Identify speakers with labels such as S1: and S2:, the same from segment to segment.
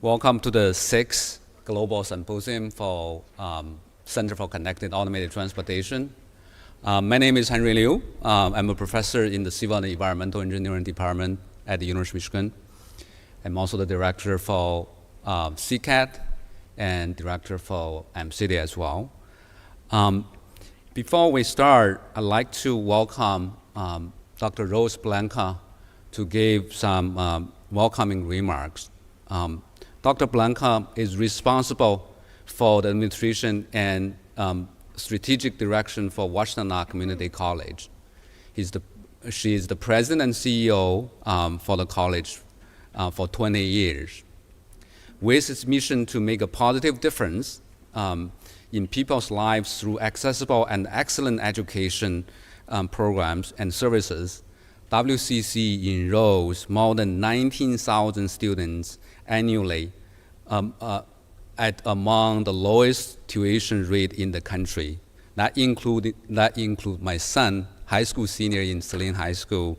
S1: Welcome to the 6th Global Symposium for Center for Connected Automated Transportation. My name is Henry Liu. I'm a professor in the Civil and Environmental Engineering Department at the University of Michigan. I'm also the director for CCAT and director for Mcity as well. Before we start, I'd like to welcome Dr. Rose Bellanca to give some welcoming remarks. Dr. Bellanca is responsible for the administration and strategic direction for Washtenaw Community College. She is the president and CEO for the college for 20 years. With its mission to make a positive difference in people's lives through accessible and excellent education programs and services, WCC enrolls more than 19,000 students annually at among the lowest tuition rate in the country. That include my son, high school senior in Saline High School,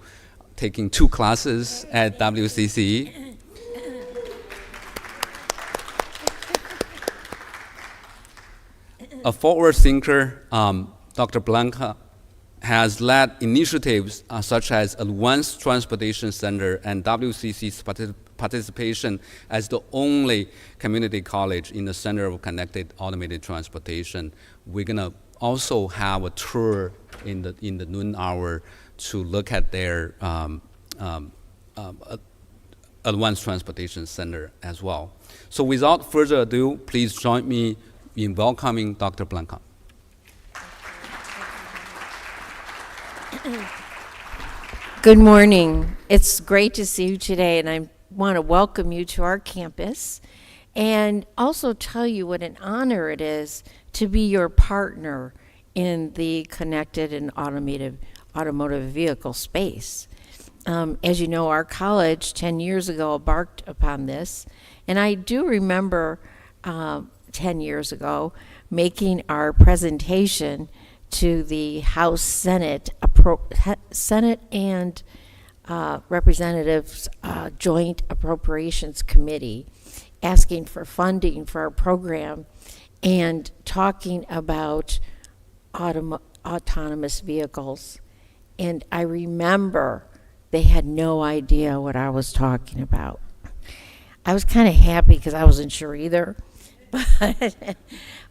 S1: taking 2 classes at WCC. A forward thinker, Dr. Bellanca has led initiatives such as Advanced Transportation Center and WCC's participation as the only community college in the Center of Connected Automated Transportation. We're gonna also have a tour in the noon hour to look at their Advanced Transportation Center as well. So without further ado, please join me in welcoming Dr. Bellanca.
S2: Good morning. It's great to see you today, and I want to welcome you to our campus and also tell you what an honor it is to be your partner in the connected and automotive vehicle space. As you know, our college 10 years ago embarked upon this, and I do remember 10 years ago making our presentation to the House Senate and Representatives Joint Appropriations Committee, asking for funding for our program and talking about autonomous vehicles. And I remember they had no idea what I was talking about. I was kind of happy because I wasn't sure either, but I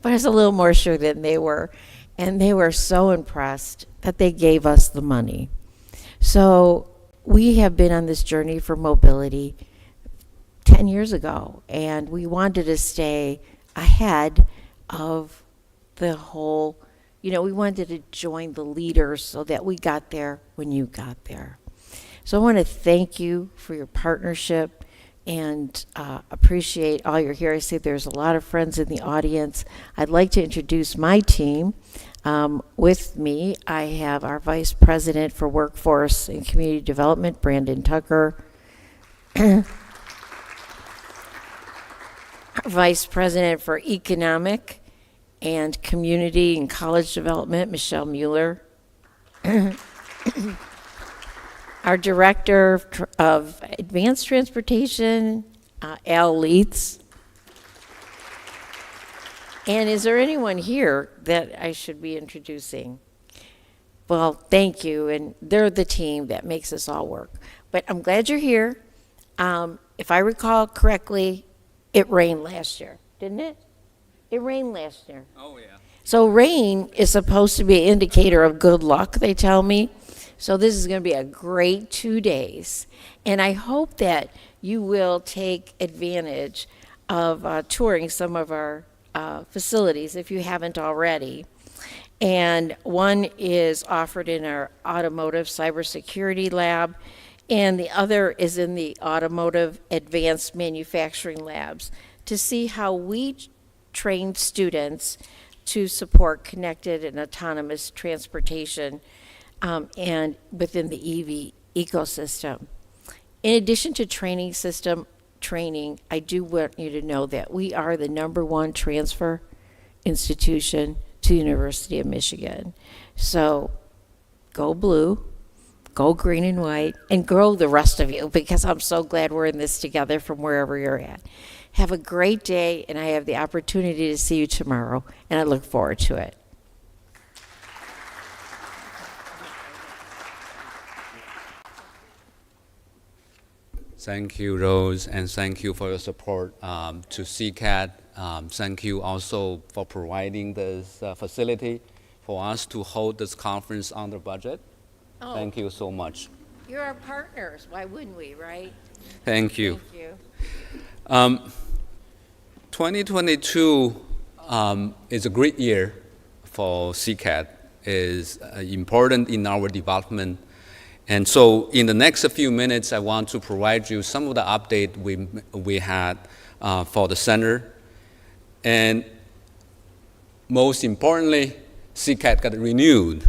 S2: was a little more sure than they were. And they were so impressed that they gave us the money. So we have been on this journey for mobility 10 years ago, and we wanted to stay ahead of the whole, we wanted to join the leaders so that we got there when you got there. So I want to thank you for your partnership and appreciate all you're here. I see there's a lot of friends in the audience. I'd like to introduce my team. With me, I have our Vice President for Workforce and Community Development, Brandon Tucker. Our Vice President for Economic and Community and College Development, Michelle Mueller. Our Director of Advanced Transportation, Al Leitz. And is there anyone here that I should be introducing? Well, thank you, and they're the team that makes this all work. But I'm glad you're here. If I recall correctly, it rained last year, didn't it? It rained last year.
S1: Oh, yeah.
S2: So rain is supposed to be an indicator of good luck, they tell me. So this is going to be a great 2 days. And I hope that you will take advantage of touring some of our facilities if you haven't already. And one is offered in our Automotive Cybersecurity Lab, and the other is in the Automotive Advanced Manufacturing Labs to see how we train students to support connected and autonomous transportation and within the EV ecosystem. In addition to training, I do want you to know that we are the #1 transfer institution to the University of Michigan. So go blue, go green and white, and grow the rest of you, because I'm so glad we're in this together from wherever you're at. Have a great day, and I have the opportunity to see you tomorrow, and I look forward to it.
S1: Thank you, Rose, and thank you for your support to CCAT. Thank you also for providing this facility for us to hold this conference under budget.
S2: Oh.
S1: Thank you so much.
S2: You're our partners. Why wouldn't we, right?
S1: Thank you.
S2: Thank you.
S1: 2022 is a great year for CCAT. Is important in our development. And so in the next few minutes, I want to provide you some of the update we had for the center. And most importantly, CCAT got renewed.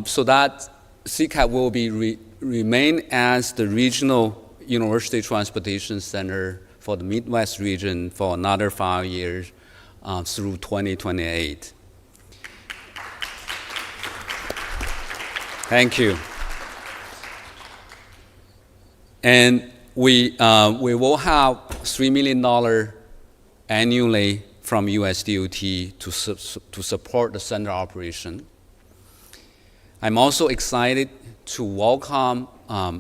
S1: So that CCAT will be remain as the regional university transportation center for the Midwest region for another 5 years through 2028. Thank you. And we will have $3 million annually from USDOT to support the center operation. I'm also excited to welcome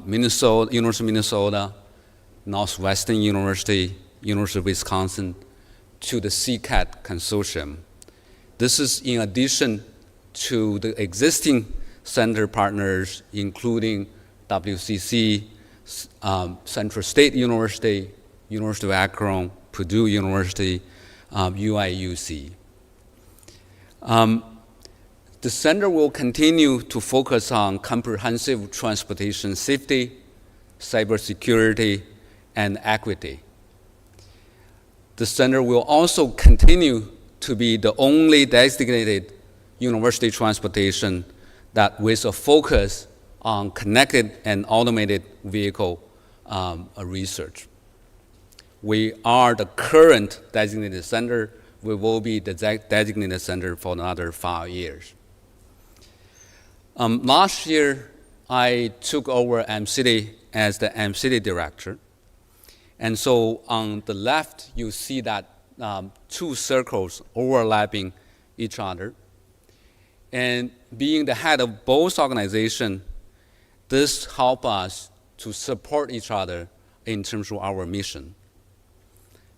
S1: Minnesota, University of Minnesota, Northwestern University, University of Wisconsin to the CCAT consortium. This is in addition to the existing center partners, including WCC, Central State University, University of Akron, Purdue University, UIUC. The center will continue to focus on comprehensive transportation safety, cybersecurity, and equity. The center will also continue to be the only designated university transportation that with a focus on connected and automated vehicle research. We are the current designated center. We will be the designated center for another 5 years. Last year, I took over Mcity as the Mcity director. And so on the left, you see that 2 circles overlapping each other. And being the head of both organizations, this helps us to support each other in terms of our mission.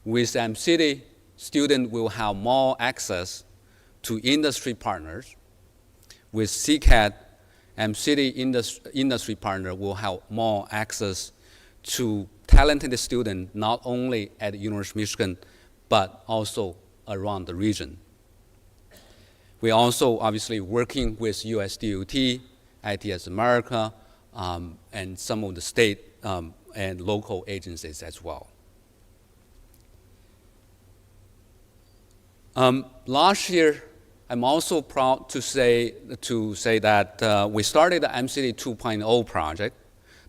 S1: With Mcity, students will have more access to industry partners. With CCAT, Mcity industry partner will have more access to talented students, not only at the University of Michigan, but also around the region. We also obviously working with USDOT, ITS America, and some of the state and local agencies as well. Last year, I'm also proud to say that we started the Mcity 2.0 project.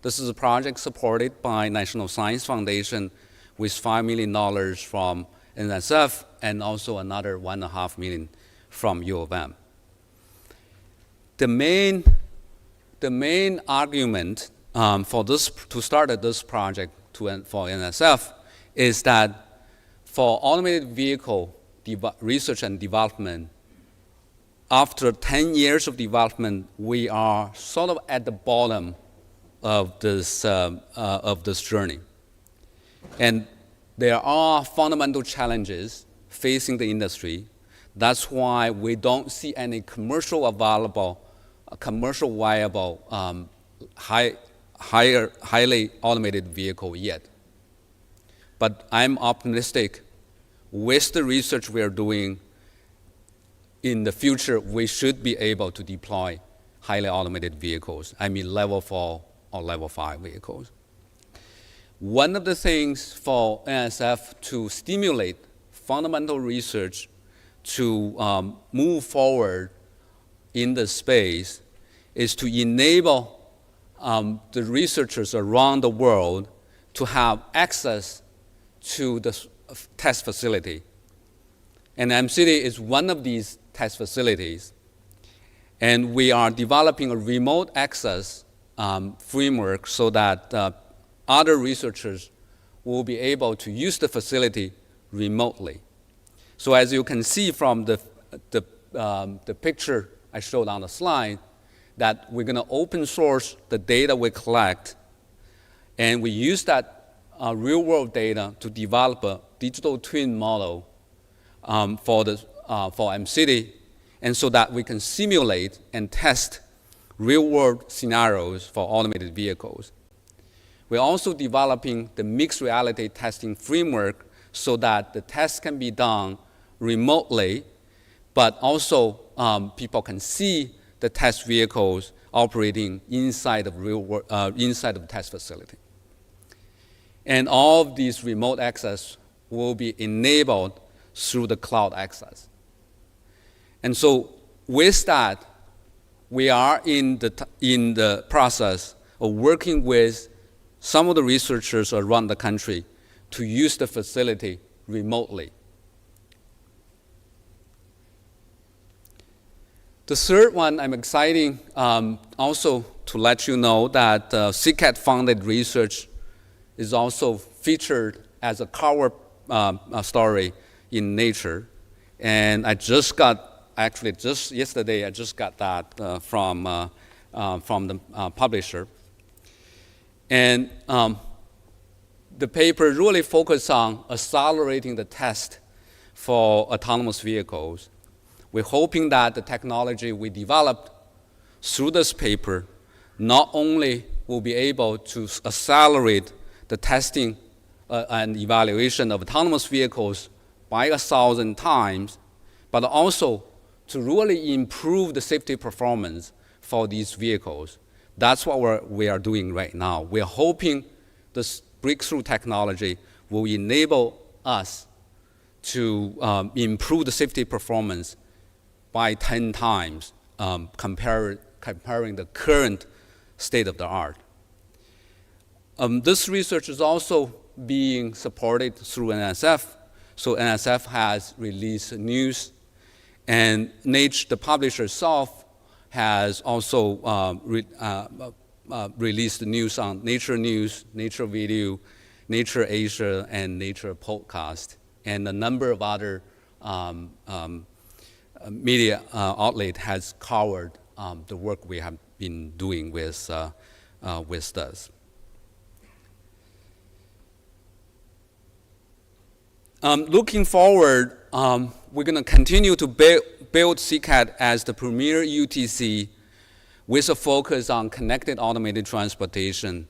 S1: This is a project supported by National Science Foundation with $5 million from NSF and also another $1.5 million from U of M. The main argument to start this project for NSF is that for automated vehicle research and development, after 10 years of development, we are sort of at the bottom of this journey. And there are fundamental challenges facing the industry. That's why we don't see any commercial viable, highly automated vehicle yet. But I'm optimistic with the research we are doing. In the future, we should be able to deploy highly automated vehicles. I mean level 4 or level 5 vehicles. One of the things for NSF to stimulate fundamental research to move forward in the space is to enable the researchers around the world to have access to the test facility. And Mcity is one of these test facilities. And we are developing a remote access framework so that other researchers will be able to use the facility remotely. So as you can see from the picture I showed on the slide, that we're going to open source the data we collect, and we use that real-world data to develop a digital twin model for Mcity, and so that we can simulate and test real-world scenarios for automated vehicles. We're also developing the mixed reality testing framework so that the tests can be done remotely, but also people can see the test vehicles operating inside of inside of the test facility. And all of these remote access will be enabled through the cloud access. And so with that, we are in the process of working with some of the researchers around the country to use the facility remotely. The third one, I'm excited also to let you know that CCAT-funded research is also featured as a cover story in Nature. And I just got, actually just yesterday, I just got that from the publisher. And the paper really focused on accelerating the test for autonomous vehicles. We're hoping that the technology we developed through this paper not only will be able to accelerate the testing and evaluation of autonomous vehicles by 1,000 times, but also to really improve the safety performance for these vehicles. That's what we are doing right now. We're hoping this breakthrough technology will enable us to improve the safety performance by 10 times comparing the current state of the art. This research is also being supported through NSF. So NSF has released news, and Nature, the publisher itself, has also released news on Nature News, Nature Video, Nature Asia, and Nature Podcast, and a number of other media outlet has covered the work we have been doing with this. Looking forward, we're going to continue to build CCAT as the premier UTC with a focus on connected automated transportation.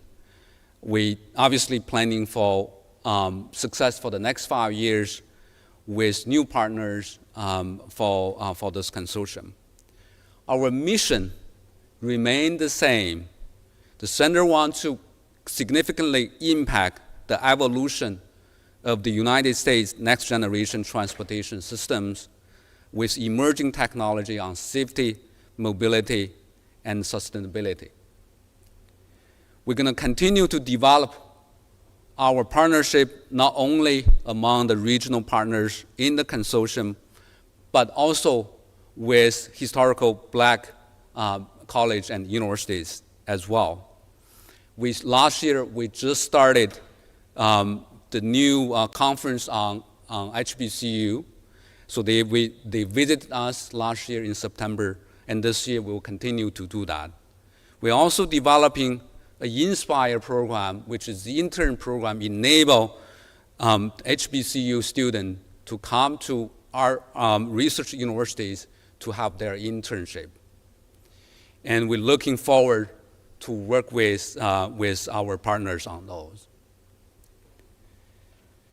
S1: We obviously planning for success for the next 5 years with new partners for this consortium. Our mission remains the same. The center wants to significantly impact the evolution of the United States next generation transportation systems with emerging technology on safety, mobility, and sustainability. We're going to continue to develop our partnership not only among the regional partners in the consortium, but also with historical Black college and universities as well. Last year, we just started the new conference on HBCU. So they visited us last year in September, and this year we'll continue to do that. We're also developing an Inspire program, which is the intern program, enable HBCU students to come to our research universities to have their internship. And we're looking forward to work with our partners on those.